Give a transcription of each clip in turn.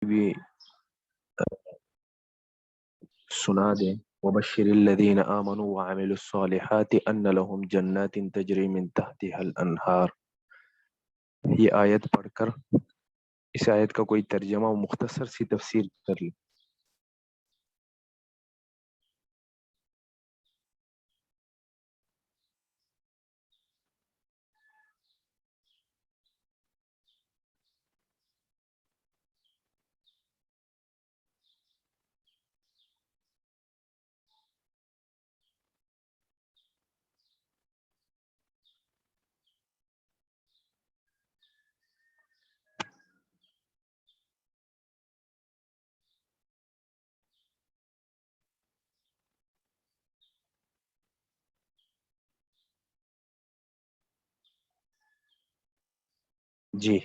بھی سنا دیں، وبشر الذین آمنوا وعملوا الصالحات ان لهم جنات تجری من تحتها الانہار۔ یہ آیت پڑھ کر اس آیت کا کوئی ترجمہ و مختصر سی تفسیر کر لیں۔ جی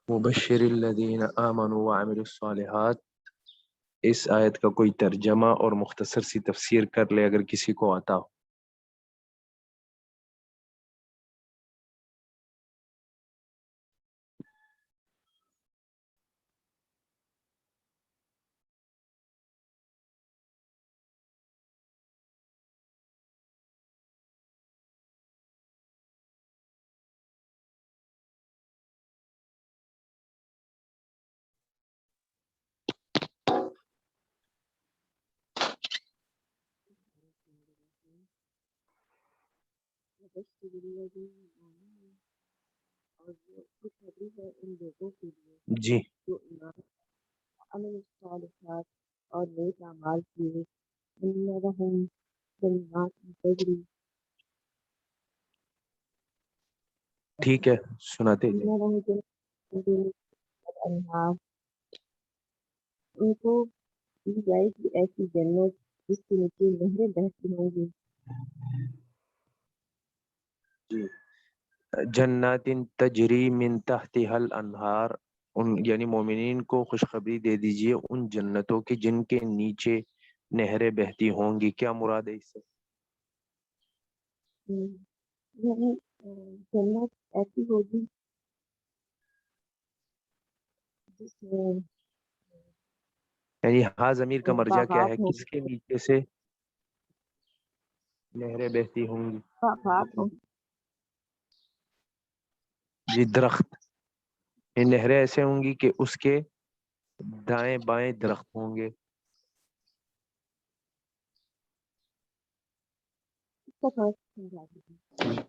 وبشر الذین آمنوا وعملوا الصالحات، اس آیت کا کوئی ترجمہ اور مختصر سی تفسیر کر لے اگر کسی کو آتا ہو۔ وبشر الذین آمنوا، اور یہ خوشخبری ہے ان لوگوں کے لیے جی جو ایمان عمل الصالحات اور نیک اعمال کیے، ان لهم جنات تجری ٹھیک ہے، سناتے ان جائیں۔ لهم جنات تجری من الانہار، ان کو دی جائے گی ایسی جنت جس کے نیچے نہریں بہتی ہوں گی۔ جی، جنات تجری من تحتها الانہار، ان یعنی مومنین کو خوشخبری دے دیجئے ان جنتوں کی جن کے نیچے نہریں بہتی ہوں گی۔ کیا مراد ہے اس سے؟ یعنی جنت ایسی ہوگی جس میں یعنی ہاں ضمیر کا مرجع کیا ہے؟ باغات ہوں کس کے نیچے سے نہریں بہتی ہوں گی؟ باغات ہوں جی، درخت، یہ نہریں ایسے ہوں گی کہ اس کے دائیں بائیں درخت ہوں گے۔ اس کا فرق سمجھا دیجیے۔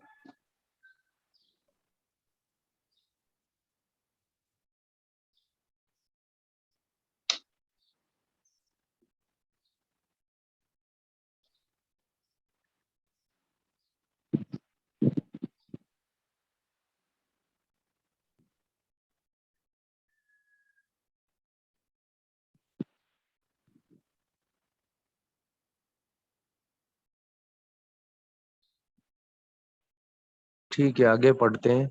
ٹھیک ہے، آگے پڑھتے ہیں۔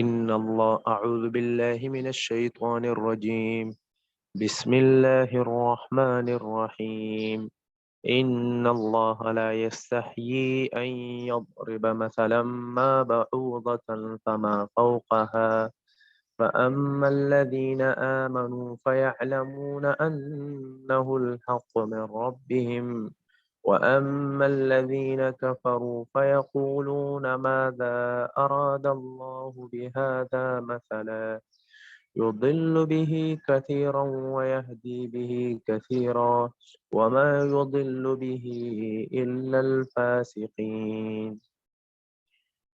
ان اللہ، اعوذ باللہ من الشیطان الرجیم، بسم اللہ الرحمن الرحیم۔ ان اللہ لا يستحيي ان يضرب مثلا ما بعوضة فما فوقها فأما الذين آمنوا فيعلمون أنه الحق من ربهم وأما الذين كفروا فيقولون ماذا أراد الله بهذا مثلا يضل به كثيرا ويهدي به كثيرا وما يضل به إلا الفاسقين۔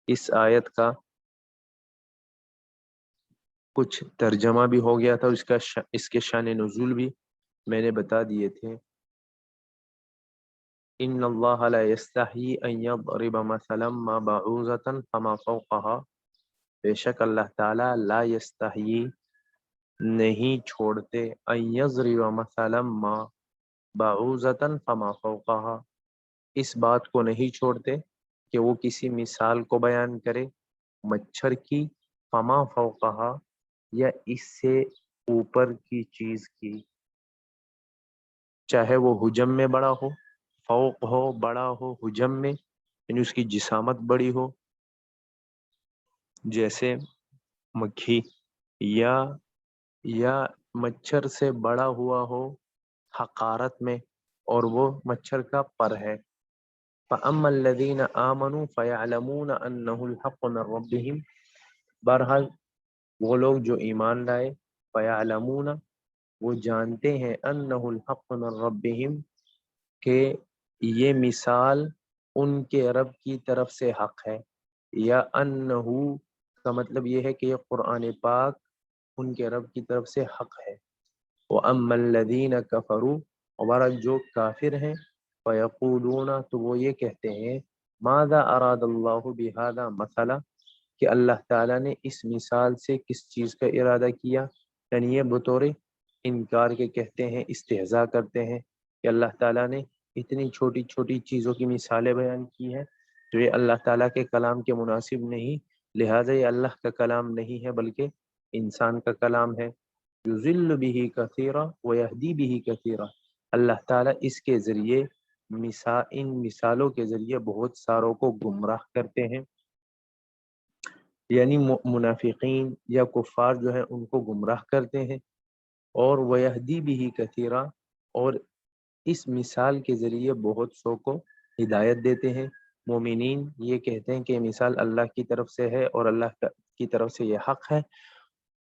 اس آیت کا کچھ ترجمہ بھی ہو گیا تھا، اس کے شان نزول بھی میں نے بتا دیے تھے۔ ان اللہ لا یستحیی ان یضرب مثلا ما بعوضة فما فوقها، بے شک اللہ تعالی لا یستحیی نہیں چھوڑتے ان یضرب مثلا ما بعوضة فما فوقها، اس بات کو نہیں چھوڑتے کہ وہ کسی مثال کو بیان کرے مچھر کی، فما فوقہا، یا اس سے اوپر کی چیز کی، چاہے وہ حجم میں بڑا ہو، فوق ہو بڑا ہو حجم میں، یعنی اس کی جسامت بڑی ہو، جیسے مکھی، یا مچھر سے بڑا ہوا ہو حقارت میں، اور وہ مچھر کا پر ہے۔ فَأَمَّا الَّذِينَ آمَنُوا فَيَعْلَمُونَ أَنَّهُ الْحَقُّ مِنْ رَبِّهِمْ، بہرحال وہ لوگ جو ایمان لائے، فَيَعْلَمُونَ وہ جانتے ہیں، أَنَّهُ الْحَقُّ مِنْ رَبِّهِمْ کہ یہ مثال ان کے رب کی طرف سے حق ہے، یا انہو کا مطلب یہ ہے کہ یہ قرآن پاک ان کے رب کی طرف سے حق ہے۔ وَأَمَّا الَّذِينَ كَفَرُوا، اور جو کافر ہیں، فَيَقُولُونَ تو وہ یہ کہتے ہیں، ماذا اراد اللہ بہذا مثلا، کہ اللہ تعالیٰ نے اس مثال سے کس چیز کا ارادہ کیا، یعنی یہ بطور انکار کے کہتے ہیں، استہزاء کرتے ہیں کہ اللہ تعالیٰ نے اتنی چھوٹی چھوٹی چیزوں کی مثالیں بیان کی ہیں جو یہ اللہ تعالیٰ کے کلام کے مناسب نہیں، لہٰذا یہ اللہ کا کلام نہیں ہے بلکہ انسان کا کلام ہے۔ یضل به کثیرا ویہدی به کثیرا، اللہ تعالیٰ اس کے ذریعے ان مثالوں کے ذریعے بہت ساروں کو گمراہ کرتے ہیں، یعنی منافقین یا کفار جو ہیں ان کو گمراہ کرتے ہیں، اور ویہدی به کثیرا، اور اس مثال کے ذریعے بہت سو کو ہدایت دیتے ہیں۔ مومنین یہ کہتے ہیں کہ یہ مثال اللہ کی طرف سے ہے اور اللہ کی طرف سے یہ حق ہے،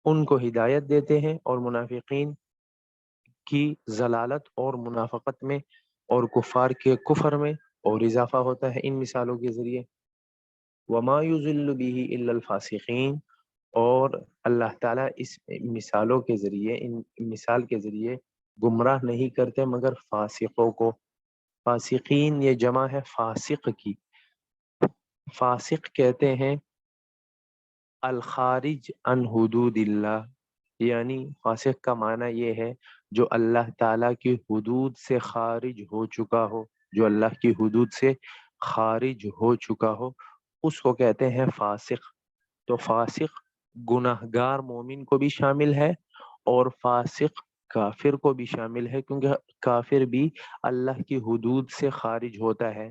ان کو ہدایت دیتے ہیں، اور منافقین کی ضلالت اور منافقت میں اور کفار کے کفر میں اور اضافہ ہوتا ہے ان مثالوں کے ذریعے۔ وما یضل به الا الفاسقین، اور اللہ تعالیٰ اس مثالوں کے ذریعے، ان مثال کے ذریعے گمراہ نہیں کرتے مگر فاسقوں کو۔ فاسقین یہ جمع ہے فاسق کی، فاسق کہتے ہیں الخارج عن حدود اللہ، یعنی فاسق کا معنی یہ ہے جو اللہ تعالیٰ کی حدود سے خارج ہو چکا ہو، جو اللہ کی حدود سے خارج ہو چکا ہو اس کو کہتے ہیں فاسق۔ تو فاسق گناہگار مومن کو بھی شامل ہے اور فاسق کافر کو بھی شامل ہے، کیونکہ کافر بھی اللہ کی حدود سے خارج ہوتا ہے،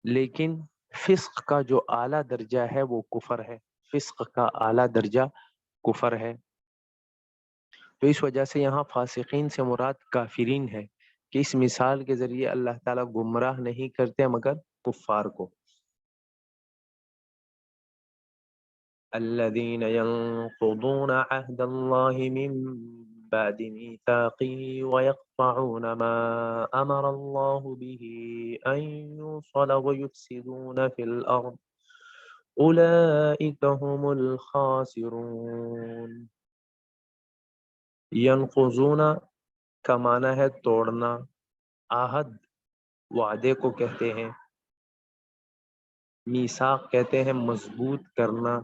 لیکن فسق کا جو اعلیٰ درجہ ہے وہ کفر ہے، فسق کا اعلیٰ درجہ کفر ہے۔ تو اس وجہ سے یہاں فاسقین سے مراد کافرین ہے کہ اس مثال کے ذریعے اللہ تعالیٰ گمراہ نہیں کرتے مگر کفار کو۔ الذين ينقضون عهد الله من بعد ميثاقه ويقطعون ما أمر الله به أن يوصل ويفسدون في الأرض أولئك هم الخاسرون۔ ينقضون کا معنی ہے توڑنا، عہد وعدے کو کہتے ہیں، میثاق کہتے ہیں مضبوط کرنا،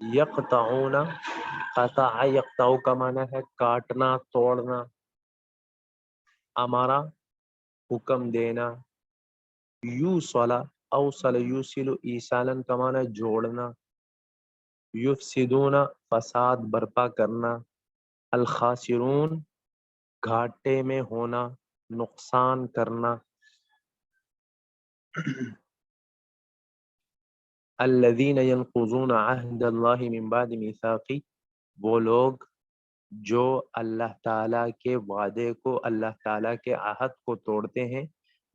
یقطعون قطع یقطع کا معنی ہے کاٹنا توڑنا، امارا حکم دینا، یوصل اوصل یوصل ایصالا کا معنی ہے جوڑنا، یفسدون فساد برپا کرنا، الخاسرون گھاٹے میں ہونا، نقصان کرنا۔ الذین ينقضون عہد اللہ من بعد میثاقی، وہ لوگ جو اللہ تعالیٰ کے وعدے کو، اللہ تعالیٰ کے عہد کو توڑتے ہیں،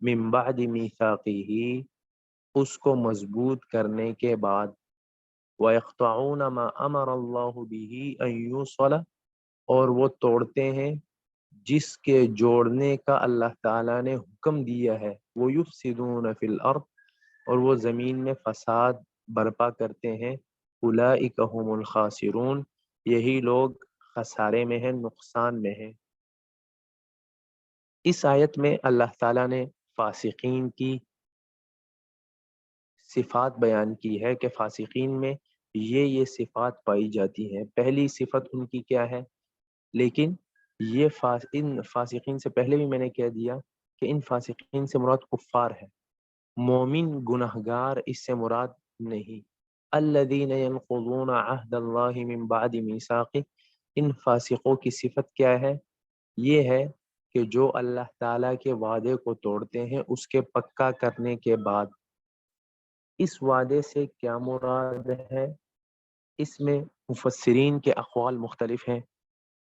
من بعد میثاقہ اس کو مضبوط کرنے کے بعد، وَيَقْطَعُونَ مَا أَمَرَ اللَّهُ بِهِ أَن يُوصَلَ اور وہ توڑتے ہیں جس کے جوڑنے کا اللہ تعالیٰ نے حکم دیا ہے، وَيُفْسِدُونَ فِي الْأَرْضِ اور وہ زمین میں فساد برپا کرتے ہیں، اولئک هم الخاسرون یہی لوگ خسارے میں ہیں، نقصان میں ہیں۔ اس آیت میں اللہ تعالیٰ نے فاسقین کی صفات بیان کی ہے کہ فاسقین میں یہ صفات پائی جاتی ہیں۔ پہلی صفت ان کی کیا ہے؟ لیکن یہ ان فاسقین سے پہلے بھی میں نے کہہ دیا کہ ان فاسقین سے مراد کفار ہے، مومن گناہگار اس سے مراد نہیں۔ الذین ینقضون عہد اللہ من بعد میثاقہ، ان فاسقوں کی صفت کیا ہے؟ یہ ہے کہ جو اللہ تعالیٰ کے وعدے کو توڑتے ہیں اس کے پکا کرنے کے بعد۔ اس وعدے سے کیا مراد ہے؟ اس میں مفسرین کے اقوال مختلف ہیں۔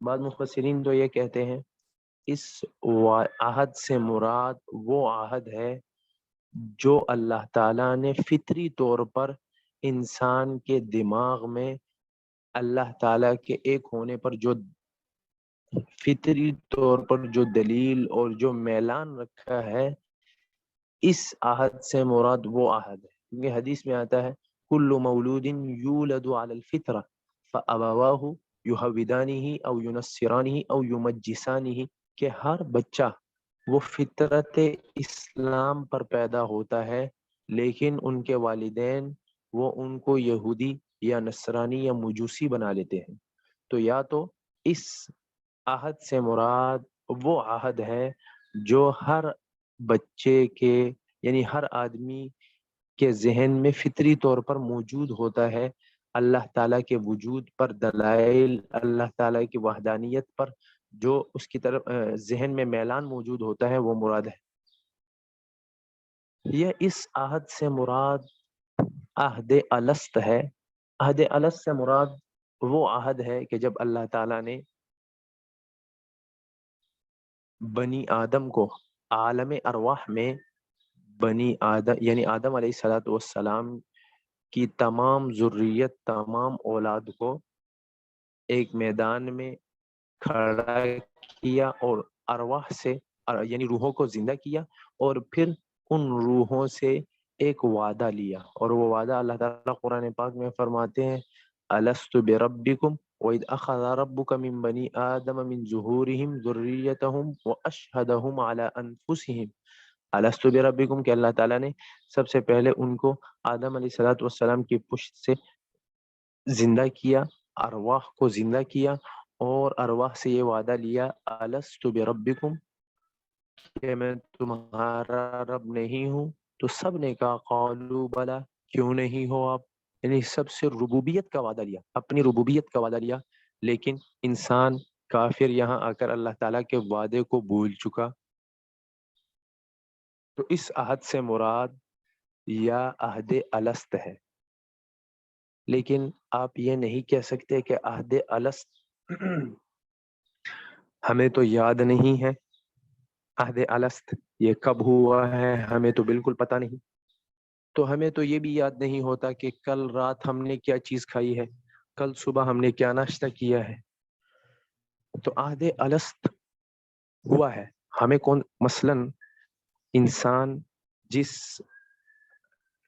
بعض مفسرین تو یہ کہتے ہیں اس عہد سے مراد وہ عہد ہے جو اللہ تعالیٰ نے فطری طور پر انسان کے دماغ میں اللہ تعالیٰ کے ایک ہونے پر جو فطری طور پر جو دلیل اور جو میلان رکھا ہے، اس عہد سے مراد وہ عہد ہے، کیونکہ حدیث میں آتا ہے کل مولود یولد علی الفطرہ فابواہ یہودانہ او ینصرانہ او یمجسانہ، کہ ہر بچہ وہ فطرت اسلام پر پیدا ہوتا ہے لیکن ان کے والدین وہ ان کو یہودی یا نصرانی یا مجوسی بنا لیتے ہیں۔ تو یا تو اس عہد سے مراد وہ عہد ہے جو ہر بچے کے یعنی ہر آدمی کے ذہن میں فطری طور پر موجود ہوتا ہے، اللہ تعالیٰ کے وجود پر دلائل، اللہ تعالیٰ کی وحدانیت پر جو اس کی طرف ذہن میں میلان موجود ہوتا ہے وہ مراد ہے۔ یہ اس عہد سے مراد عہد الست ہے۔ عہد الست سے مراد وہ عہد ہے کہ جب اللہ تعالیٰ نے بنی آدم کو عالم ارواح میں بنی آدم یعنی آدم علیہ الصلوۃ والسلام کی تمام ذریت، تمام اولاد کو ایک میدان میں کھڑا کیا اور ارواح سے یعنی روحوں کو زندہ کیا، اور پھر ان روحوں سے ایک وعدہ لیا، اور وہ وعدہ اللہ تعالیٰ قرآن پاک میں فرماتے ہیں الست بربکم وَإِذْ أَخَذَ رَبُّكَ مِنْ بَنِي آدَمَ مِنْ ظُهُورِهِمْ ذُرِّيَّتَهُمْ وَأَشْهَدَهُمْ عَلَىٰ أَنفُسِهِمْ الست بربکم، کہ اللہ تعالیٰ نے سب سے پہلے ان کو آدم علیہ الصلوۃ والسلام کی پشت سے زندہ کیا، ارواح کو زندہ کیا، اور ارواح سے یہ وعدہ لیا الست بربکم، کہ میں تمہارا رب نہیں ہوں؟ تو سب نے کہا قالوا بلا، کیوں نہیں ہو آپ؟ یعنی سب سے ربوبیت کا وعدہ لیا، اپنی ربوبیت کا وعدہ لیا، لیکن انسان کافر یہاں آ کر اللہ تعالیٰ کے وعدے کو بھول چکا۔ تو اس عہد سے مراد یا عہد الست ہے، لیکن آپ یہ نہیں کہہ سکتے کہ عہد الست ہمیں تو یاد نہیں ہے، عہد الست یہ کب ہوا ہے ہمیں تو بالکل پتہ نہیں، تو ہمیں تو یہ بھی یاد نہیں ہوتا کہ کل رات ہم نے کیا چیز کھائی ہے، کل صبح ہم نے کیا ناشتہ کیا ہے۔ تو عہد الست ہوا ہے ہمیں کون، مثلاً انسان جس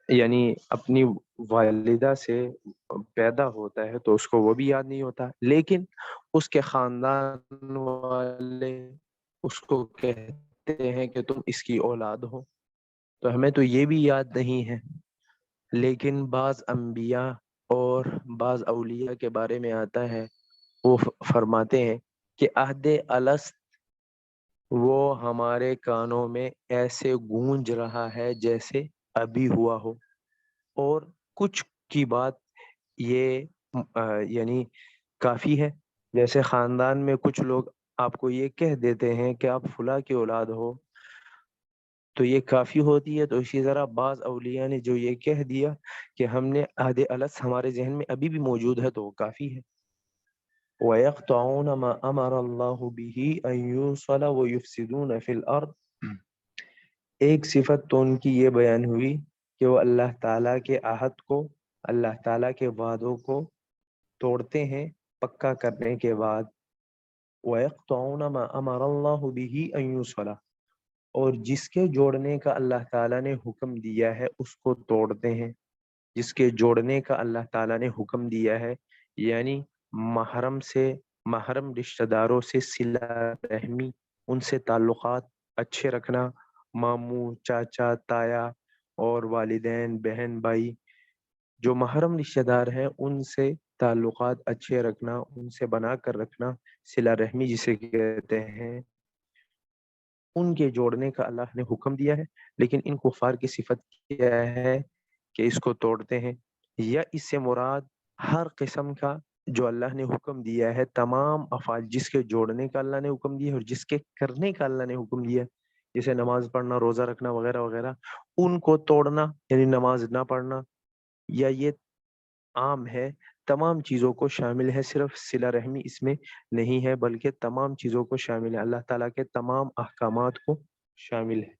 یعنی اپنی والدہ سے پیدا ہوتا ہے تو اس کو وہ بھی یاد نہیں ہوتا، لیکن اس کے خاندان والے اس کو کہتے ہیں کہ تم اس کی اولاد ہو، تو ہمیں تو یہ بھی یاد نہیں ہے۔ لیکن بعض انبیاء اور بعض اولیاء کے بارے میں آتا ہے، وہ فرماتے ہیں کہ عہد الست وہ ہمارے کانوں میں ایسے گونج رہا ہے جیسے ابھی ہوا ہو، اور کچھ کی بات یہ یعنی کافی ہے، جیسے خاندان میں کچھ لوگ آپ کو یہ کہہ دیتے ہیں کہ آپ فلاں کی اولاد ہو، تو یہ کافی ہوتی ہے۔ تو اسی طرح بعض اولیاء نے جو یہ کہہ دیا کہ ہم نے عہد الست ہمارے ذہن میں ابھی بھی موجود ہے، تو وہ کافی ہے۔ وَيَقْطَعُونَ مَا أَمَرَ اللَّهُ بِهِ أَن يُوصَلَ وَيُفْسِدُونَ فِي الْأَرْضِ، ایک صفت تو ان کی یہ بیان ہوئی کہ وہ اللہ تعالیٰ کے عہد کو، اللہ تعالیٰ کے وعدوں کو توڑتے ہیں پکا کرنے کے بعد۔ وَيَقْطَعُونَ مَا أَمَرَ اللَّهُ بِهِ أَن يُوصَلَ، اور جس کے جوڑنے کا اللہ تعالیٰ نے حکم دیا ہے اس کو توڑتے ہیں، جس کے جوڑنے کا اللہ تعالیٰ نے حکم دیا ہے، یعنی محرم سے، محرم رشتہ داروں سے صلہ رحمی، ان سے تعلقات اچھے رکھنا، ماموں، چاچا، تایا اور والدین، بہن، بھائی، جو محرم رشتہ دار ہیں ان سے تعلقات اچھے رکھنا، ان سے بنا کر رکھنا، صلہ رحمی جسے کہتے ہیں۔ ان کے جوڑنے کا اللہ نے حکم دیا ہے، لیکن ان کفار کی صفت کیا ہے کہ اس کو توڑتے ہیں، یا اس سے مراد ہر قسم کا جو اللہ نے حکم دیا ہے، تمام افعال جس کے جوڑنے کا اللہ نے حکم دیا ہے اور جس کے کرنے کا اللہ نے حکم دیا ہے، جیسے نماز پڑھنا، روزہ رکھنا وغیرہ وغیرہ، ان کو توڑنا یعنی نماز نہ پڑھنا، یا یہ عام ہے، تمام چیزوں کو شامل ہے، صرف صلہ رحمی اس میں نہیں ہے بلکہ تمام چیزوں کو شامل ہے، اللہ تعالیٰ کے تمام احکامات کو شامل ہے۔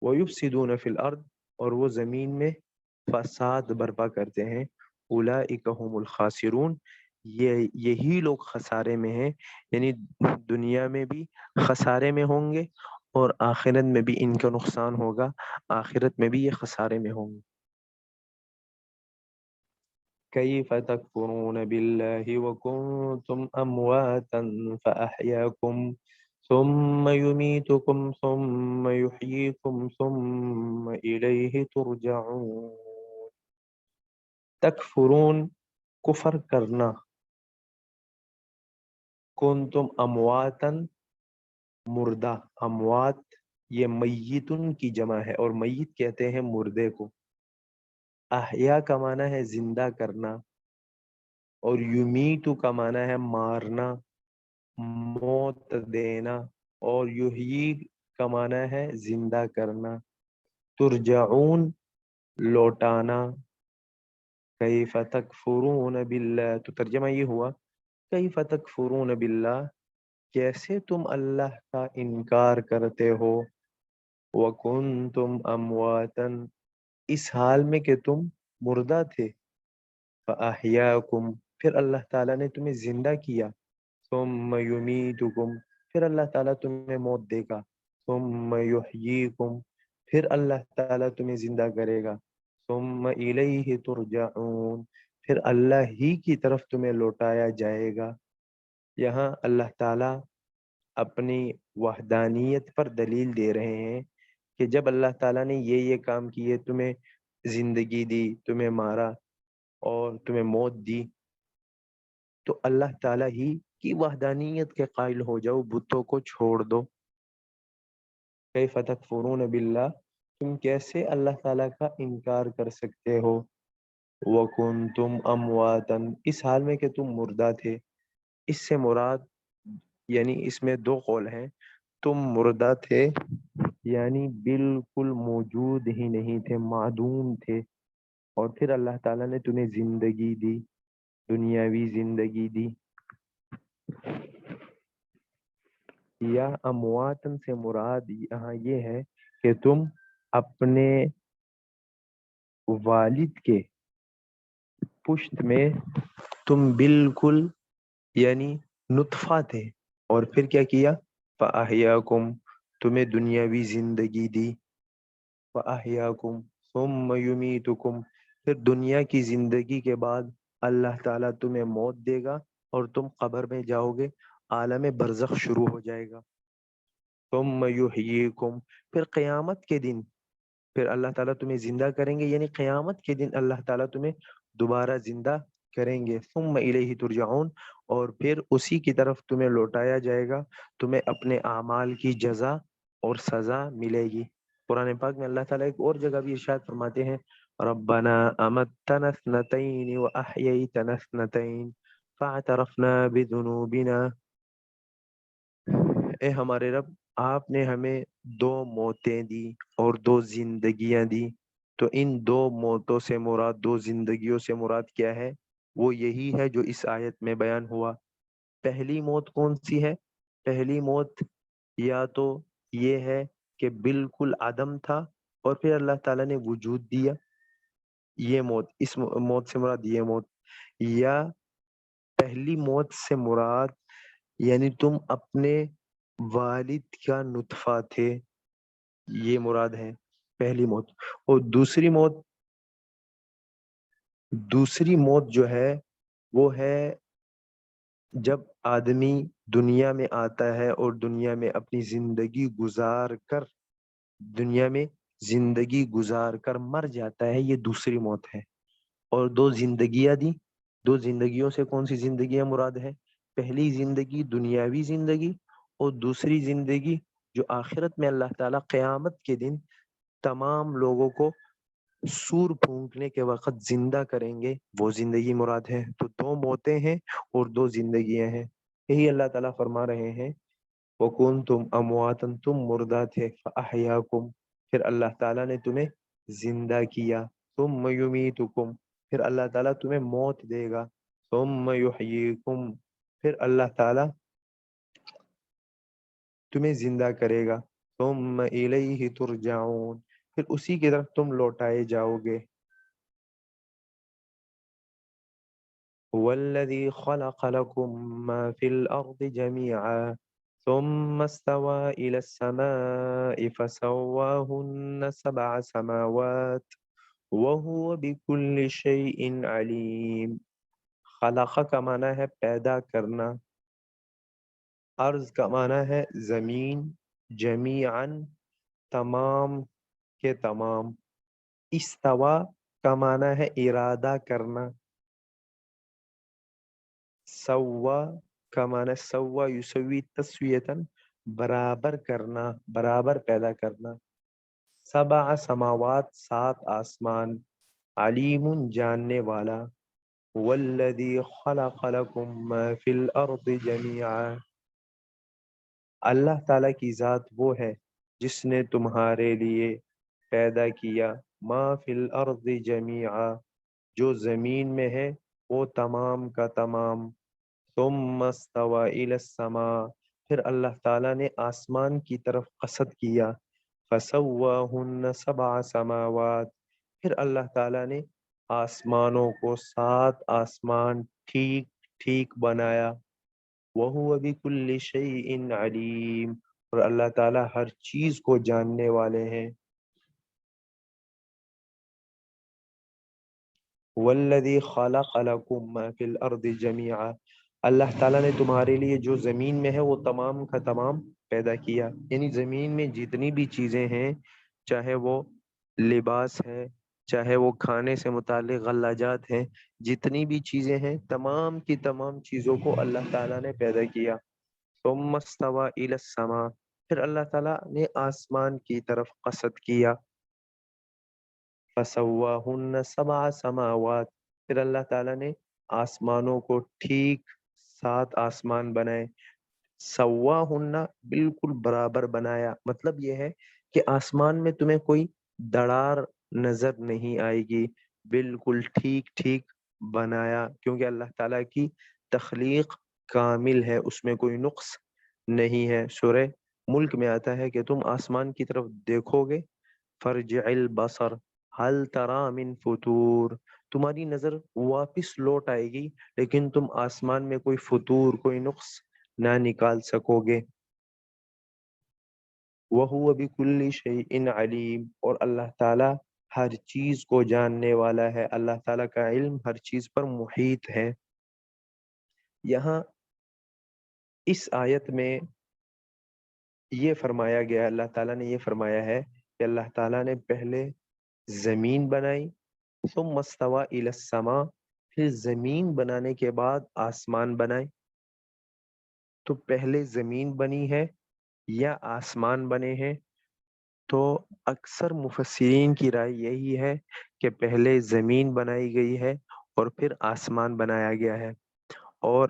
وَيُفْسِدُونَ فِي الْأَرْضِ، اور وہ زمین میں فساد برپا کرتے ہیں، اولئک هم الخاسرون، یہی لوگ خسارے میں ہیں، یعنی دنیا میں بھی خسارے میں ہوں گے اور آخرت میں بھی ان کا نقصان ہوگا، آخرت میں بھی یہ خسارے میں ہوں گے۔ كيف تكفرون بالله وكنتم أمواتا فأحياكم ثم يميتكم ثم يحييكم ثم إليه ترجعون۔ تکفرون کفر کرنا، کنتم امواتا مردہ، اموات یہ میتن کی جمع ہے اور میت کہتے ہیں مردے کو، احیا کا معنی ہے زندہ کرنا، اور یمیتو کا معنی ہے مارنا، موت دینا، اور یحیی کا معنی ہے زندہ کرنا، ترجعون لوٹانا، کیف تکفرون باللہ، تو ترجمہ یہ ہوا کیف تکفرون باللہ، کیسے تم اللہ کا انکار کرتے ہو، وکنتم امواتا، اس حال میں کہ تم مردہ تھے، فاحیاکم، پھر اللہ تعالیٰ نے تمہیں زندہ کیا، ثم یمیتکم، پھر اللہ تعالیٰ تمہیں موت دے گا، ثم یحییکم، پھر اللہ تعالیٰ تمہیں زندہ کرے گا، ثم الیہ ترجعون، پھر اللہ ہی کی طرف تمہیں لوٹایا جائے گا۔ یہاں اللہ تعالیٰ اپنی وحدانیت پر دلیل دے رہے ہیں کہ جب اللہ تعالیٰ نے یہ کام کیے، تمہیں زندگی دی، تمہیں مارا اور تمہیں موت دی، تو اللہ تعالیٰ ہی کی وحدانیت کے قائل ہو جاؤ، بتوں کو چھوڑ دو۔ کیف تکفرون باللہ، تم کیسے اللہ تعالیٰ کا انکار کر سکتے ہو، وکنتم امواتا، اس حال میں کہ تم مردہ تھے، اس سے مراد یعنی اس میں دو قول ہیں، تم مردہ تھے یعنی بالکل موجود ہی نہیں تھے، معدوم تھے، اور پھر اللہ تعالیٰ نے تمہیں زندگی دی، دنیاوی زندگی دی، یا امواتن سے مراد یہاں یہ ہے کہ تم اپنے والد کے پشت میں تم بالکل یعنی نطفہ تھے، اور پھر کیا کیا، فَأَحْيَاكُمْ، تمہیں دنیاوی زندگی دی، فَأَحْيَاكُمْ ثُمَّ يُمِيتُكُمْ، پھر دنیا کی زندگی کے بعد اللہ تعالیٰ تمہیں موت دے گا اور تم قبر میں جاؤ گے، عالم برزخ شروع ہو جائے گا، ثُمَّ يُحْيِيكُمْ، پھر قیامت کے دن پھر اللہ تعالیٰ تمہیں زندہ کریں گے، یعنی قیامت کے دن اللہ تعالیٰ تمہیں دوبارہ زندہ کریں گے، ثم الیہ ترجعون، اور پھر اسی کی طرف تمہیں لوٹایا جائے گا، تمہیں اپنے اعمال کی جزا اور سزا ملے گی۔ قرآن پاک میں اللہ تعالیٰ ایک اور جگہ بھی ارشاد فرماتے ہیں، ربنا امتنا اثنتین واحییتنا اثنتین فاعترفنا بذنوبنا، اے ہمارے رب، آپ نے ہمیں دو موتیں دی اور دو زندگیاں دی، تو ان دو موتوں سے مراد، دو زندگیوں سے مراد کیا ہے، وہ یہی ہے جو اس آیت میں بیان ہوا۔ پہلی موت کون سی ہے؟ پہلی موت یا تو یہ ہے کہ بالکل عدم تھا اور پھر اللہ تعالیٰ نے وجود دیا، یہ موت، اس موت سے مراد یہ موت، یا پہلی موت سے مراد یعنی تم اپنے والد کا نطفہ تھے، یہ مراد ہے پہلی موت۔ اور دوسری موت جو ہے وہ ہے جب آدمی دنیا میں آتا ہے اور دنیا میں اپنی زندگی گزار کر مر جاتا ہے، یہ دوسری موت ہے۔ اور دو زندگیاں دی، دو زندگیوں سے کون سی زندگیاں مراد ہے؟ پہلی زندگی دنیاوی زندگی، اور دوسری زندگی جو آخرت میں اللہ تعالیٰ قیامت کے دن تمام لوگوں کو سور پھونکنے کے وقت زندہ کریں گے، وہ زندگی مراد ہے۔ تو دو موتیں ہیں اور دو زندگیاں ہیں، یہی اللہ تعالیٰ فرما رہے ہیں وَكُنْتُمْ أَمْوَاتًا، تم مردہ تھے، فَأَحْيَاكُمْ، پھر اللہ تعالیٰ نے تمہیں زندہ کیا، ثُمَّ يُمِيتُكُمْ، پھر اللہ تعالیٰ تمہیں موت دے گا، ثُمَّ يُحْيِيكُمْ، پھر اللہ تعالیٰ تمہیں زندہ کرے گا، ثُمَّ إِلَيْهِ تُرْجَعُونَ، پھر اسی کی طرف تم لوٹائے جاؤ گے۔ وَالَّذِي خَلَقَ لَكُم مَّا فِي الْأَرْضِ جَمِيعًا ثُمَّ اسْتَوَىٰ إِلَى السَّمَاءِ فَسَوَّاهُنَّ سَبْعَ سَمَاوَاتٍ وَهُوَ بِكُلِّ شَيْءٍ عَلِيمٌ۔ خلق کا معنی ہے پیدا کرنا، ارض کا معنی ہے زمین، جمیعاً تمام کے تمام، استوا کا معنی ہے ارادہ کرنا، سوا کا معنی سوا یسوی تسویتاً برابر کرنا، برابر پیدا کرنا، سبع سماوات سات آسمان، علیم جاننے والا، والذی خلق لکم ما فی الارض جمیعا، اللہ تعالیٰ کی ذات وہ ہے جس نے تمہارے لیے پیدا کیا ما فی الارض جمیعا، جو زمین میں ہے وہ تمام کا تمام، ثم استوى الى السماء، پھر اللہ تعالیٰ نے آسمان کی طرف قصد کیا، فسواہن سبع سماوات، پھر اللہ تعالیٰ نے آسمانوں کو سات آسمان ٹھیک ٹھیک بنایا، وَهُوَ بِكُلِّ شَيْءٍ عَلِيمٌ، اور اللہ تعالیٰ ہر چیز کو جاننے والے ہیں۔ وَالَّذِي خَلَقَ لَكُم مَّا فِي الْأَرْضِ جَمِيعًا، اللہ تعالیٰ نے تمہارے لیے جو زمین میں ہے وہ تمام کا تمام پیدا کیا، یعنی زمین میں جتنی بھی چیزیں ہیں، چاہے وہ لباس ہے، چاہے وہ کھانے سے متعلق غلہ جات ہیں، جتنی بھی چیزیں ہیں تمام کی تمام چیزوں کو اللہ تعالیٰ نے پیدا کیا، ثم استوى الى السماء، پھر اللہ تعالیٰ نے آسمان کی طرف قصد کیا، فسواہن سبع سماوات، پھر اللہ تعالیٰ نے آسمانوں کو ٹھیک سات آسمان بنائے، سواہن بالکل برابر بنایا، مطلب یہ ہے کہ آسمان میں تمہیں کوئی دڑار نظر نہیں آئے گی، بالکل ٹھیک ٹھیک بنایا، کیونکہ اللہ تعالیٰ کی تخلیق کامل ہے، اس میں کوئی نقص نہیں ہے۔ سورہ ملک میں آتا ہے کہ تم آسمان کی طرف دیکھو گے، فرجع البصر هل ترى من فطور، تمہاری نظر واپس لوٹ آئے گی لیکن تم آسمان میں کوئی فطور، کوئی نقص نہ نکال سکو گے۔ وَهُوَ بِكُلِّ شَيْءٍ عَلِيمٌ، اور اللہ تعالیٰ ہر چیز کو جاننے والا ہے، اللہ تعالیٰ کا علم ہر چیز پر محیط ہے۔ یہاں اس آیت میں یہ فرمایا گیا، اللہ تعالیٰ نے یہ فرمایا ہے کہ اللہ تعالیٰ نے پہلے زمین بنائی، ثم استوى الى السماء، پھر زمین بنانے کے بعد آسمان بنائے، تو پہلے زمین بنی ہے یا آسمان بنے ہیں؟ تو اکثر مفسرین کی رائے یہی ہے کہ پہلے زمین بنائی گئی ہے اور پھر آسمان بنایا گیا ہے، اور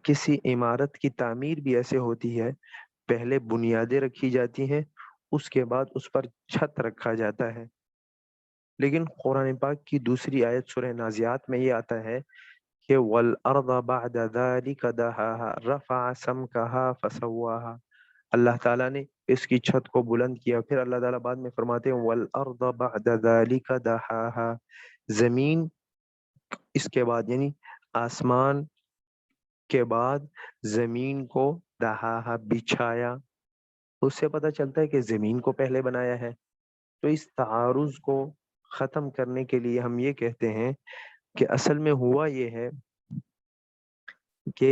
کسی عمارت کی تعمیر بھی ایسے ہوتی ہے، پہلے بنیادیں رکھی جاتی ہیں، اس کے بعد اس پر چھت رکھا جاتا ہے۔ لیکن قرآن پاک کی دوسری آیت سورہ نازعات میں یہ آتا ہے کہ وَالْأَرْضَ بَعْدَ ذَلِكَ دَحَاهَا رَفَعَ سَمْكَهَا فَسَوَّاهَا، اللہ تعالیٰ نے اس کی چھت کو بلند کیا، پھر اللہ تعالیٰ بعد میں فرماتے ہیں وَالْأَرْضَ بَعْدَ ذَلِكَ دَحَاهَا، زمین اس کے بعد یعنی آسمان کے بعد زمین کو دہاہا بچھایا، اس سے پتہ چلتا ہے کہ زمین کو پہلے بنایا ہے۔ تو اس تعارض کو ختم کرنے کے لیے ہم یہ کہتے ہیں کہ اصل میں ہوا یہ ہے کہ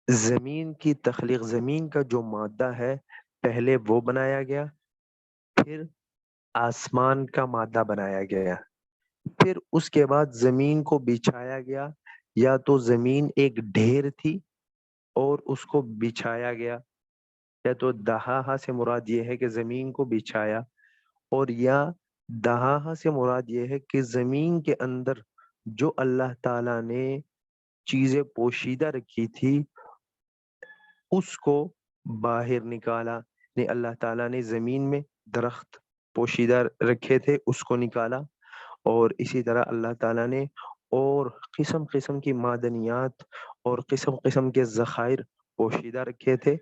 زمین کی تخلیق، زمین کا جو مادہ ہے پہلے وہ بنایا گیا، پھر آسمان کا مادہ بنایا گیا، پھر اس کے بعد زمین کو بچھایا گیا، یا تو زمین ایک ڈھیر تھی اور اس کو بچھایا گیا، یا تو دہاہا سے مراد یہ ہے کہ زمین کو بچھایا، اور یا دہاہا سے مراد یہ ہے کہ زمین کے اندر جو اللہ تعالیٰ نے چیزیں پوشیدہ رکھی تھی اس کو باہر نکالا، نے اللہ تعالیٰ نے زمین میں درخت پوشیدہ رکھے تھے اس کو نکالا، اور اسی طرح اللہ تعالیٰ نے اور قسم قسم کی معدنیات اور قسم قسم کے ذخائر پوشیدہ رکھے تھے۔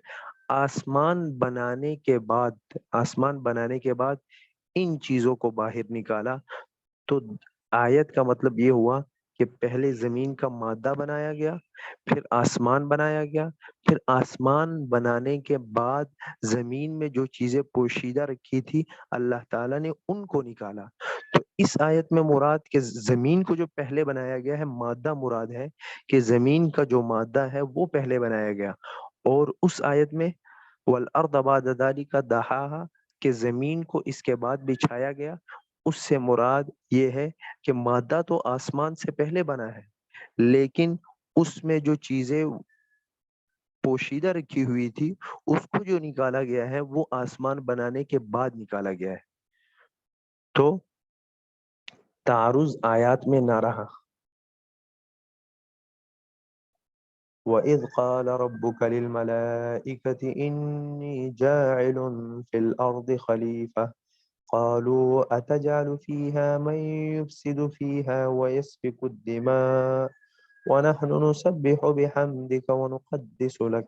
آسمان بنانے کے بعد ان چیزوں کو باہر نکالا۔ تو آیت کا مطلب یہ ہوا کہ پہلے زمین کا مادہ بنایا گیا، پھر آسمان بنایا گیا، پھر آسمان بنانے کے بعد زمین میں جو چیزیں پوشیدہ رکھی تھی اللہ تعالیٰ نے ان کو نکالا۔ تو اس آیت میں مراد کہ زمین کو جو پہلے بنایا گیا ہے، مادہ مراد ہے کہ زمین کا جو مادہ ہے وہ پہلے بنایا گیا، اور اس آیت میں وَالْأَرْضَ بَعْدَ ذَلِكَ دَحَاهَا کہ زمین کو اس کے بعد بچھایا گیا، اس سے مراد یہ ہے کہ مادہ تو آسمان سے پہلے بنا ہے، لیکن اس میں جو چیزیں پوشیدہ رکھی ہوئی تھی اس کو جو نکالا گیا ہے وہ آسمان بنانے کے بعد نکالا گیا ہے۔ تو تعارض آیات میں نہ رہا۔ وَإِذْ قَالَ رَبُّكَ لِلْمَلَائِكَةِ إِنِّي جَاعِلٌ فِي الْأَرْضِ خَلِيفَةً قالوا أتجعل فيها من يفسد فيها ويسفك الدماء ونحن نسبح بحمدك ونقدس لك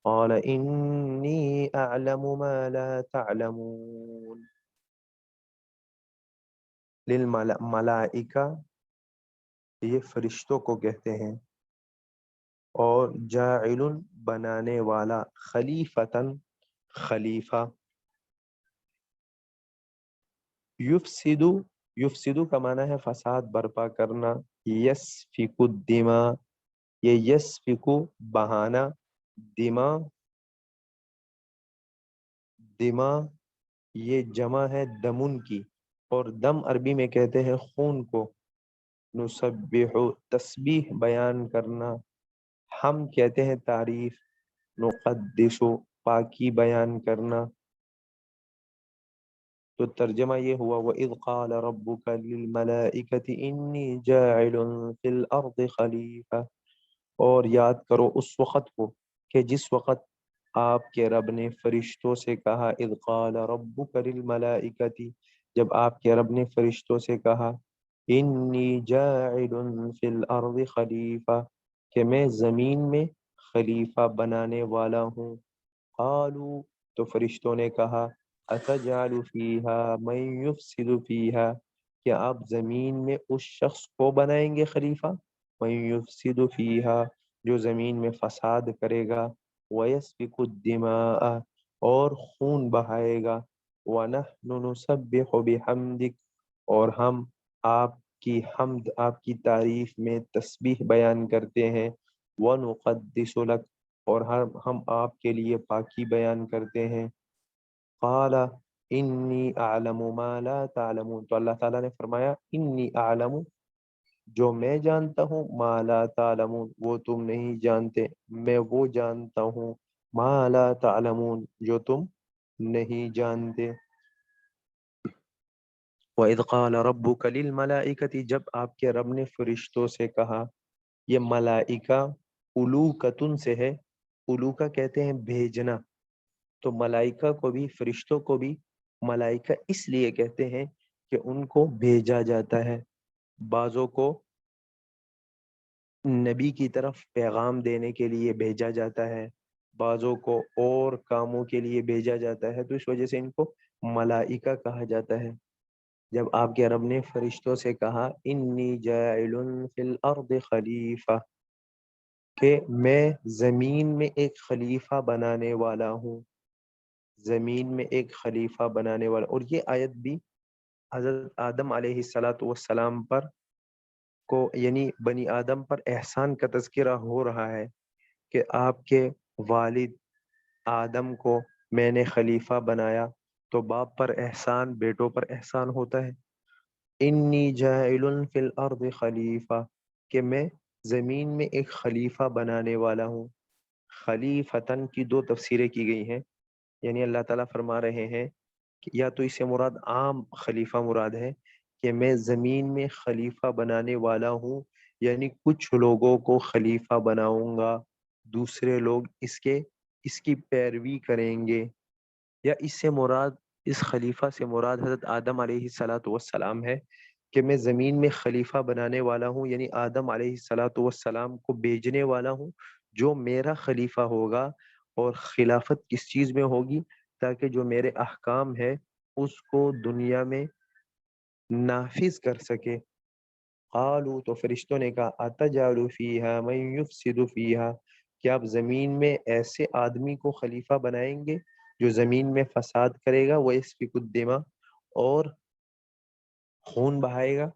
قال إني أعلم ما لا تعلمون۔ ملائکہ یہ فرشتوں کو کہتے ہیں، اور جاعل بنانے والا، خلیفتاً خلیفہ، یفسدو، یفسدو کا معنی ہے فساد برپا کرنا، یسفک الدماء، یہ یسفکو بہانا، دماء، دماء یہ جمع ہے دمن کی، اور دم عربی میں کہتے ہیں خون کو۔ نسبح تسبیح بیان کرنا، ہم کہتے ہیں تعریف، نقدس پاکی بیان کرنا۔ تو ترجمہ یہ ہوا وَإِذْ قَالَ رَبُّكَ لِلْمَلَائِكَةِ إِنِّي جَاعِلٌ فِي الْأَرْضِ خَلِيفَةً، اور یاد کرو اس وقت کو کہ جس وقت آپ کے رب نے فرشتوں سے کہا، اذ قال ربک للملائکۃ، جب آپ کے رب نے فرشتوں سے کہا، انی جاعل فی الارض خلیفہ، کہ میں زمین میں خلیفہ بنانے والا ہوں۔ قالوا تو فرشتوں نے کہا، اتجعل فیہا من یفسد فیہا، کیا آپ زمین میں اس شخص کو بنائیں گے خلیفہ، من یفسد فیہا جو زمین میں فساد کرے گا، وَيَسْفِكُ الدِّمَاءَ اور خون بہائے گا، وَنَحْنُ نُسَبِّحُ بِحَمْدِكَ اور ہم آپ کی حمد، آپ کی تعریف میں تسبیح بیان کرتے ہیں، وَنُقَدِّسُ لَكَ اور ہم آپ کے لیے پاکی بیان کرتے ہیں۔ قال انی اعلم ما لا تعلمون، تو اللہ تعالیٰ نے فرمایا انی اعلم جو میں جانتا ہوں، ما لا تعلمون وہ تم نہیں جانتے، میں وہ جانتا ہوں، ما لا تعلمون جو تم نہیں جانتے۔ وَإِذْ قَالَ رَبُّكَ لِلْمَلَائِكَةِ جب آپ کے رب نے فرشتوں سے کہا، یہ ملائکہ الوکتن سے ہے، الوکہ کہتے ہیں بھیجنا، تو ملائکہ کو بھی، فرشتوں کو بھی ملائکہ اس لیے کہتے ہیں کہ ان کو بھیجا جاتا ہے، بعضوں کو نبی کی طرف پیغام دینے کے لیے بھیجا جاتا ہے، بعضوں کو اور کاموں کے لیے بھیجا جاتا ہے، تو اس وجہ سے ان کو ملائکہ کہا جاتا ہے۔ جب آپ کے رب نے فرشتوں سے کہا انی جاعل فی الارض خلیفہ، کہ میں زمین میں ایک خلیفہ بنانے والا ہوں، زمین میں ایک خلیفہ بنانے والا، اور یہ آیت بھی حضرت آدم علیہ السلام پر کو، یعنی بنی آدم پر احسان کا تذکرہ ہو رہا ہے کہ آپ کے والد آدم کو میں نے خلیفہ بنایا، تو باپ پر احسان بیٹوں پر احسان ہوتا ہے۔ انی جاعل فی الارض خلیفہ کہ میں زمین میں ایک خلیفہ بنانے والا ہوں۔ خلیفتاً کی دو تفسیریں کی گئی ہیں، یعنی اللہ تعالیٰ فرما رہے ہیں کہ یا تو اس سے مراد عام خلیفہ مراد ہے کہ میں زمین میں خلیفہ بنانے والا ہوں، یعنی کچھ لوگوں کو خلیفہ بناؤں گا، دوسرے لوگ اس کی پیروی کریں گے، یا اس سے مراد اس خلیفہ سے مراد حضرت آدم علیہ الصلاۃ والسلام ہے کہ میں زمین میں خلیفہ بنانے والا ہوں، یعنی آدم علیہ الصلاۃ والسلام کو بھیجنے والا ہوں جو میرا خلیفہ ہوگا۔ اور خلافت کس چیز میں ہوگی؟ تاکہ جو میرے احکام ہے اس کو دنیا میں نافذ کر سکے۔ قالوا، تو فرشتوں نے کہا اتجعل فیہا من یفسد فیہا، کہ آپ زمین میں ایسے آدمی کو خلیفہ بنائیں گے جو زمین میں فساد کرے گا، ویسفک الدماء، اور خون بہائے گا۔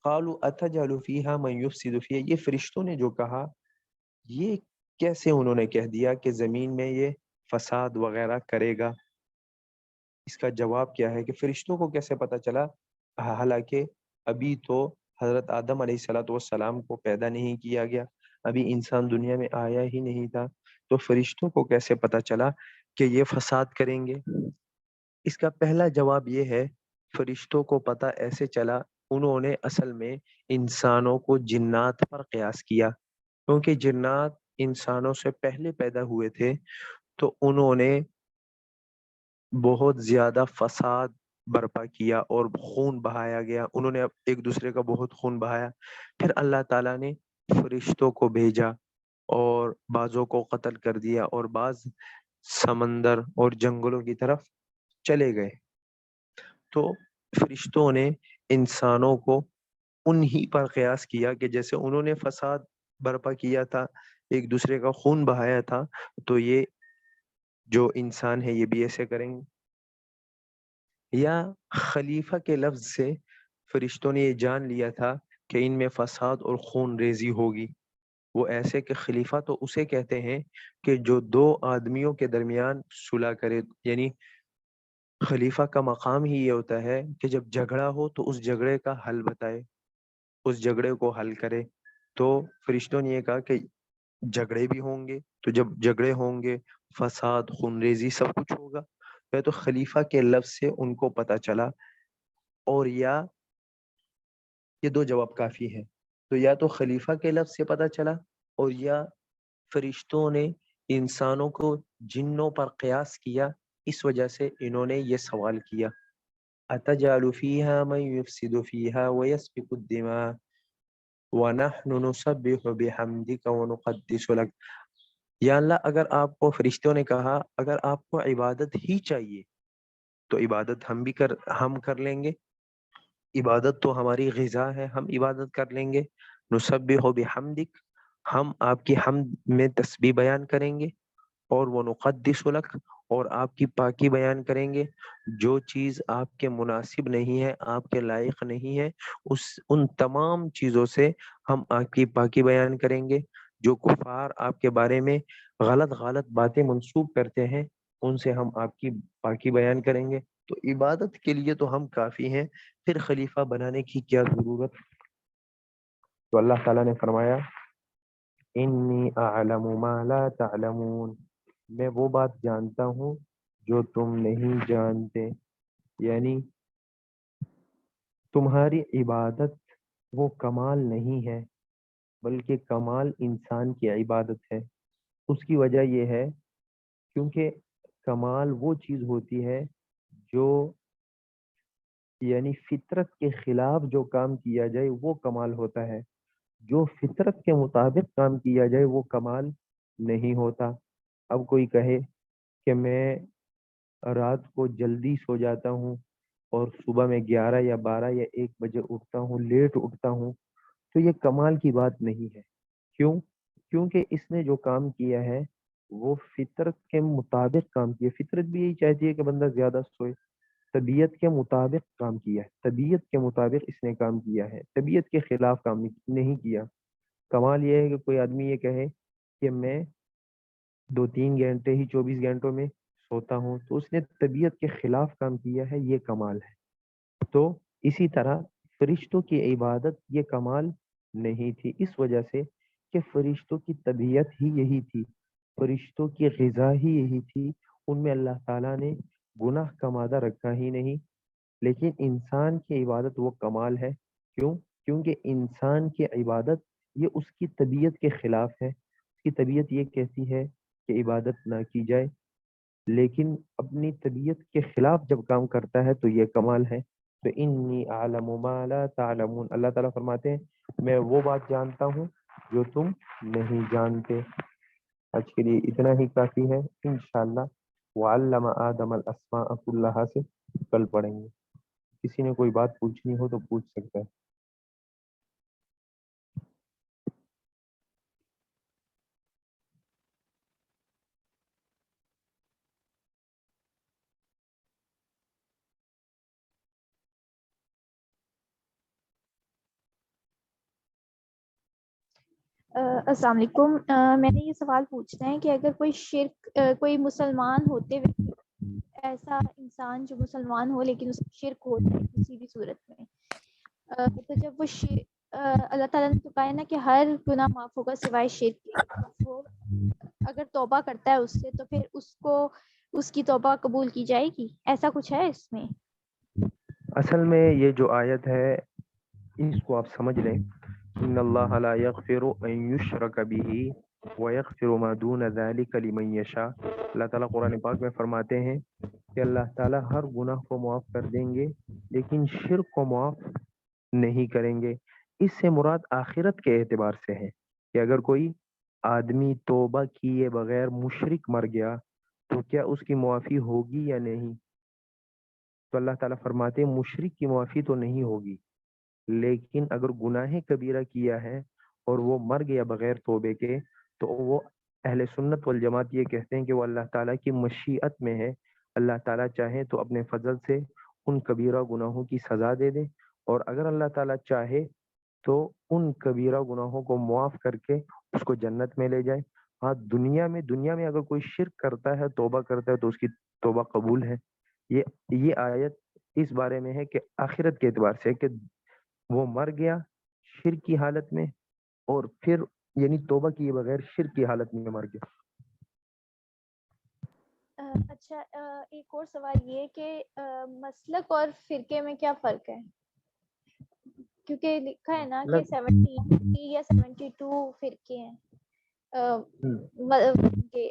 قالوا اتجعل فیہا من یفسد فیہا، یہ فرشتوں نے جو کہا یہ کیسے انہوں نے کہہ دیا کہ زمین میں یہ فساد وغیرہ کرے گا؟ اس کا جواب کیا ہے کہ فرشتوں کو کیسے پتہ چلا، حالانکہ ابھی تو حضرت آدم علیہ الصلوۃ والسلام کو پیدا نہیں کیا گیا، ابھی انسان دنیا میں آیا ہی نہیں تھا، تو فرشتوں کو کیسے پتہ چلا کہ یہ فساد کریں گے؟ اس کا پہلا جواب یہ ہے، فرشتوں کو پتہ ایسے چلا، انہوں نے اصل میں انسانوں کو جنات پر قیاس کیا، کیونکہ جنات انسانوں سے پہلے پیدا ہوئے تھے، تو انہوں نے بہت زیادہ فساد برپا کیا اور خون بہایا گیا، انہوں نے ایک دوسرے کا بہت خون بہایا۔ پھر اللہ تعالیٰ نے فرشتوں کو بھیجا اور بعضوں کو قتل کر دیا اور بعض سمندر اور جنگلوں کی طرف چلے گئے۔ تو فرشتوں نے انسانوں کو انہی پر قیاس کیا کہ جیسے انہوں نے فساد برپا کیا تھا، ایک دوسرے کا خون بہایا تھا، تو یہ جو انسان ہے یہ بھی ایسے کریں گے۔ یا خلیفہ کے لفظ سے فرشتوں نے یہ جان لیا تھا کہ ان میں فساد اور خون ریزی ہوگی۔ وہ ایسے کہ خلیفہ تو اسے کہتے ہیں کہ جو دو آدمیوں کے درمیان صلح کرے، یعنی خلیفہ کا مقام ہی یہ ہوتا ہے کہ جب جھگڑا ہو تو اس جھگڑے کا حل بتائے، اس جھگڑے کو حل کرے۔ تو فرشتوں نے یہ کہا کہ جھگڑے بھی ہوں گے، تو جب جھگڑے ہوں گے فساد خون ریزی سب کچھ ہوگا، تو خلیفہ کے لفظ سے ان کو پتہ چلا۔ اور یا یہ دو جواب کافی ہیں، تو یا تو خلیفہ کے لفظ سے پتہ چلا، اور یا فرشتوں نے انسانوں کو جنوں پر قیاس کیا، اس وجہ سے انہوں نے یہ سوال کیا اتجعل فیہا من یفسد فیہا ویسفک الدماء وَنَحْنُ نُسَبِّحُ بِحَمْدِكَ وَنُقَدِّسُ لَكَ۔ یا اللہ، اگر آپ کو فرشتوں نے کہا اگر آپ کو عبادت ہی چاہیے تو عبادت ہم کر لیں گے، عبادت تو ہماری غذا ہے، ہم عبادت کر لیں گے۔ نُسَبِّحُ بِحَمْدِكَ، ہم آپ کی حمد میں تسبیح بیان کریں گے، اور وَنُقَدِّسُ لَكَ، اور آپ کی پاکی بیان کریں گے۔ جو چیز آپ کے مناسب نہیں ہے، آپ کے لائق نہیں ہے، ان تمام چیزوں سے ہم آپ کی پاکی بیان کریں گے۔ جو کفار آپ کے بارے میں غلط باتیں منسوب کرتے ہیں، ان سے ہم آپ کی پاکی بیان کریں گے۔ تو عبادت کے لیے تو ہم کافی ہیں، پھر خلیفہ بنانے کی کیا ضرورت؟ تو اللہ تعالیٰ نے فرمایا انی اعلم ما لا تعلمون، میں وہ بات جانتا ہوں جو تم نہیں جانتے، یعنی تمہاری عبادت وہ کمال نہیں ہے بلکہ کمال انسان کی عبادت ہے۔ اس کی وجہ یہ ہے کیونکہ کمال وہ چیز ہوتی ہے جو یعنی فطرت کے خلاف جو کام کیا جائے وہ کمال ہوتا ہے، جو فطرت کے مطابق کام کیا جائے وہ کمال نہیں ہوتا۔ اب کوئی کہے کہ میں رات کو جلدی سو جاتا ہوں اور صبح میں 11 یا 12 یا 1 بجے اٹھتا ہوں، لیٹ اٹھتا ہوں، تو یہ کمال کی بات نہیں ہے۔ کیوں؟ کیونکہ اس نے جو کام کیا ہے وہ فطرت کے مطابق کام کیا، فطرت بھی یہی چاہتی ہے کہ بندہ زیادہ سوئے، طبیعت کے مطابق کام کیا ہے، طبیعت کے مطابق اس نے کام کیا ہے، طبیعت کے خلاف کام نہیں کیا۔ کمال یہ ہے کہ کوئی آدمی یہ کہے کہ میں 2-3 گھنٹے ہی 24 گھنٹوں میں سوتا ہوں، تو اس نے طبیعت کے خلاف کام کیا ہے، یہ کمال ہے۔ تو اسی طرح فرشتوں کی عبادت یہ کمال نہیں تھی، اس وجہ سے کہ فرشتوں کی طبیعت ہی یہی تھی فرشتوں کی غذا ہی یہی تھی، ان میں اللہ تعالیٰ نے گناہ کا مادہ رکھا ہی نہیں، لیکن انسان کی عبادت وہ کمال ہے۔ کیوں؟ کیونکہ انسان کی عبادت یہ اس کی طبیعت کے خلاف ہے، اس کی طبیعت یہ کہتی ہے کہ عبادت نہ کی جائے، لیکن اپنی طبیعت کے خلاف جب کام کرتا ہے تو یہ کمال ہے۔ تو انی اعلم ما لا تعلمون، اللہ تعالیٰ فرماتے ہیں میں وہ بات جانتا ہوں جو تم نہیں جانتے۔ آج کے لیے اتنا ہی کافی ہے، انشاءاللہ وعلم آدم الاسماء کلھا سے کل پڑھیں گے۔ کسی نے کوئی بات پوچھنی ہو تو پوچھ سکتا ہے۔ السلام علیکم۔ میں نے یہ سوال پوچھنا ہے کہ اگر کوئی شرک کوئی مسلمان ہوتے ہوئے ایسا انسان جو مسلمان ہو لیکن اس کا شرک ہوتا ہے کسی بھی صورت میں، تو جب وہ اللہ تعالیٰ نے تو کہا ہے نا کہ ہر گناہ معاف ہوگا سوائے شرک کے، تو وہ اگر توبہ کرتا ہے اس سے تو پھر اس کو اس کی توبہ قبول کی جائے گی، ایسا کچھ ہے اس میں؟ اصل میں یہ جو آیت ہے اس کو آپ سمجھ لیں، ان اللہ لا یغفر ان یشرک بہ ویغفر ما دون ذلک لمن یشاء۔ اللہ تعالیٰ قرآن پاک میں فرماتے ہیں کہ اللہ تعالیٰ ہر گناہ کو معاف کر دیں گے لیکن شرک کو معاف نہیں کریں گے۔ اس سے مراد آخرت کے اعتبار سے ہے کہ اگر کوئی آدمی توبہ کیے بغیر مشرک مر گیا تو کیا اس کی معافی ہوگی یا نہیں؟ تو اللہ تعالیٰ فرماتے ہیں مشرک کی معافی تو نہیں ہوگی، لیکن اگر گناہ کبیرہ کیا ہے اور وہ مر گیا بغیر توبے کے تو وہ اہل سنت والجماعت یہ کہتے ہیں کہ وہ اللہ تعالیٰ کی مشیت میں ہے، اللہ تعالیٰ چاہے تو اپنے فضل سے ان کبیرہ گناہوں کی سزا دے دے، اور اگر اللہ تعالیٰ چاہے تو ان کبیرہ گناہوں کو معاف کر کے اس کو جنت میں لے جائے۔ ہاں دنیا میں اگر کوئی شرک کرتا ہے توبہ کرتا ہے تو اس کی توبہ قبول ہے۔ یہ آیت اس بارے میں ہے کہ آخرت کے اعتبار سے کہ وہ مر گیا شرک کی حالت میں اور پھر یعنی توبہ کیے بغیر شرک کی حالت میں مر گیا۔ اچھا، ایک اور سوال یہ کہ مسلک اور فرقے میں کیا فرق ہے؟ کیونکہ لکھا ہے نا کہ 70 یا 72 فرقے ہیں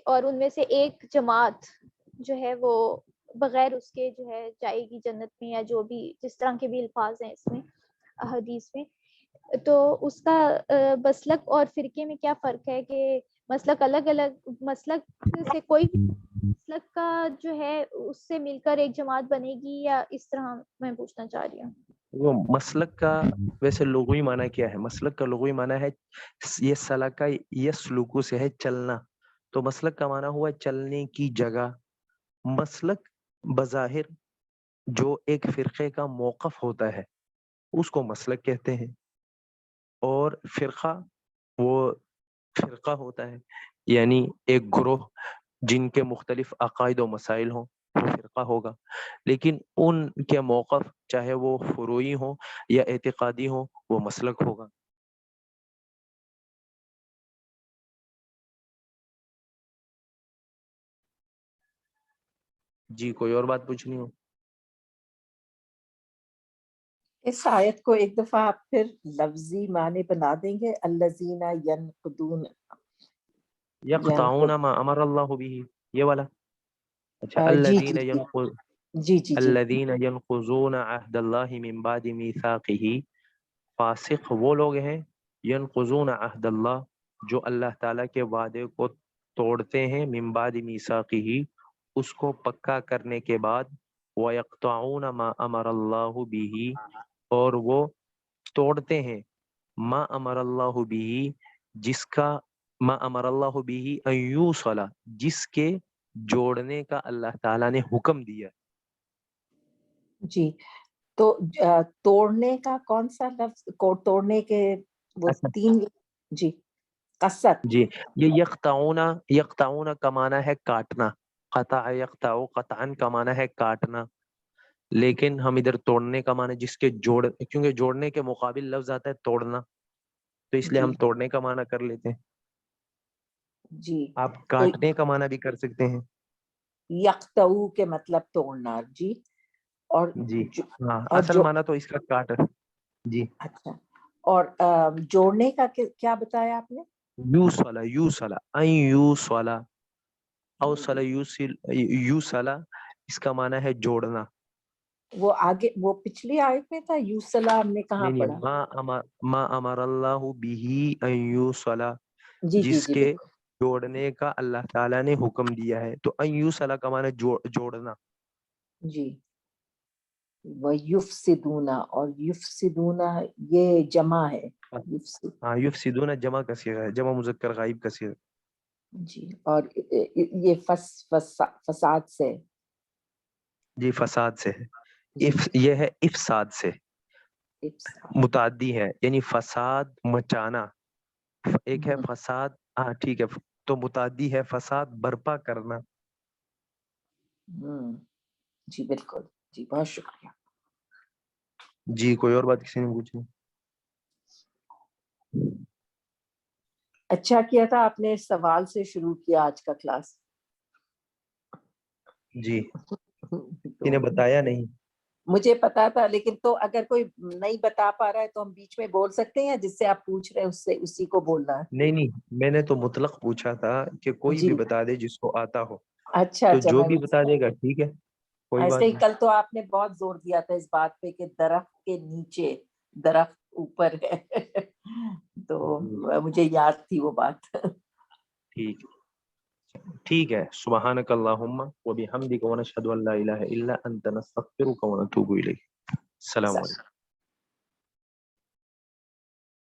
اور ان میں سے ایک جماعت جو ہے وہ بغیر اس کے جو ہے جائے گی جنت میں، یا جو بھی جس طرح کے بھی الفاظ ہیں اس میں حدیث میں، تو اس کا مسلک اور فرقے میں کیا فرق ہے کہ مسلک الگ الگ مسلک سے کوئی بھی مسلک کا جو ہے اس سے مل کر ایک جماعت بنے گی، یا اس طرح میں پوچھنا چاہ رہی ہوں۔ وہ مسلک کا ویسے لغوی معنی کیا ہے؟ مسلک کا لغوی معنی ہے یہ سلکہ یسلکو سے ہے چلنا، تو مسلک کا معنی ہوا چلنے کی جگہ۔ مسلک بظاہر جو ایک فرقے کا موقف ہوتا ہے اس کو مسلک کہتے ہیں، اور فرقہ وہ فرقہ ہوتا ہے یعنی ایک گروہ جن کے مختلف عقائد و مسائل ہوں وہ فرقہ ہوگا، لیکن ان کے موقف چاہے وہ فروعی ہوں یا اعتقادی ہوں وہ مسلک ہوگا۔ جی کوئی اور بات پوچھنی ہو؟ اس آیت کو ایک دفعہ آپ پھر لفظی معنی بنا دیں گے، الذین ینقضون یقطعون ما امر اللہ به، یہ والا؟ اچھا، الذین ینقضون عہد اللہ من بعد میثاقہ، فاسق وہ لوگ ہیں ینقضون عہد اللہ جو اللہ تعالیٰ کے وعدے کو توڑتے ہیں، من بعد میثاقہ اس کو پکا کرنے کے بعد، وَيَقْطَعُونَ مَا أَمَرَ اللَّهُ بِهِ اور وہ توڑتے ہیں ما امر اللہ به جس کا ما امر اللہ به ان یوصل جس کے جوڑنے کا اللہ تعالیٰ نے حکم دیا۔ جی تو توڑنے کا کون سا لفظ کو توڑنے کے وہ تین؟ جی قصد، جی یہ یقطعون کا معنی ہے کاٹنا، قطع یقطع قطعا کا معنی ہے کاٹنا، لیکن ہم ادھر توڑنے کا معنی جس کے جوڑ، کیونکہ جوڑنے کے مقابل لفظ آتا ہے توڑنا تو اس لیے ہم توڑنے کا معنی کر لیتے ہیں۔ جی آپ کاٹنے کا معنی بھی کر سکتے ہیں. یقطعو کے مطلب توڑنا. جی اور جی ہاں اور اصل جو معنی تو اس کا کاٹ. جی اچھا اور جوڑنے کا کیا بتایا آپ نے؟ یوصلا یوصلا این یوصلا اوصلا جی یوصلا اس کا معنی ہے جوڑنا. وہ آگے وہ پچھلی آیت میں تھا یوصلا، ہم نے کہاں نہیں پڑھا؟ ما امر اللہ به ان یوصلا جی جی جس جی کے بالکل. جوڑنے کا اللہ تعالیٰ نے حکم دیا ہے. تو ان یوصلا کا معنی جوڑنا. جی وَيُفْسِدُونَ اور یفسدون یہ جمع ہے. یفسد ہاں یفسدون جمع کا صیغہ ہے، جمع مذکر غائب کا صیغہ. جی اور یہ فساد سے. جی فساد سے ہے. جی یہ ہے افساد سے، افساد. متعدی ہے یعنی فساد مچانا. ایک ہے ہم، فساد، ہاں ٹھیک ہے، تو متعدی ہے فساد برپا کرنا. جی بالکل. جی بہت شکریہ. جی کوئی اور بات کسی نے پوچھی؟ اچھا کیا تھا آپ نے سوال سے شروع کیا آج کا کلاس. جی تو انہیں بتایا نہیں. مجھے پتا تھا، لیکن تو اگر کوئی نہیں بتا پا رہا ہے تو ہم بیچ میں بول سکتے ہیں، جس سے آپ پوچھ رہے ہیں اس سے اسی کو بولنا ہے. نہیں میں نے تو مطلق پوچھا تھا کہ کوئی جی بھی بتا دے جس کو آتا ہو. اچھا تو جو میں بھی بتا دے گا ٹھیک ہے، کوئی ایسے بات ہی نہیں. کل تو آپ نے بہت زور دیا تھا اس بات پہ کہ درخت کے نیچے درخت اوپر ہے. تو مجھے یاد تھی وہ بات. ٹھیک ہے. سبحانک اللہم و بحمدک و نشہد ان لا الہ الا انت نستغفرک و نتوب الیک. السلام علیکم.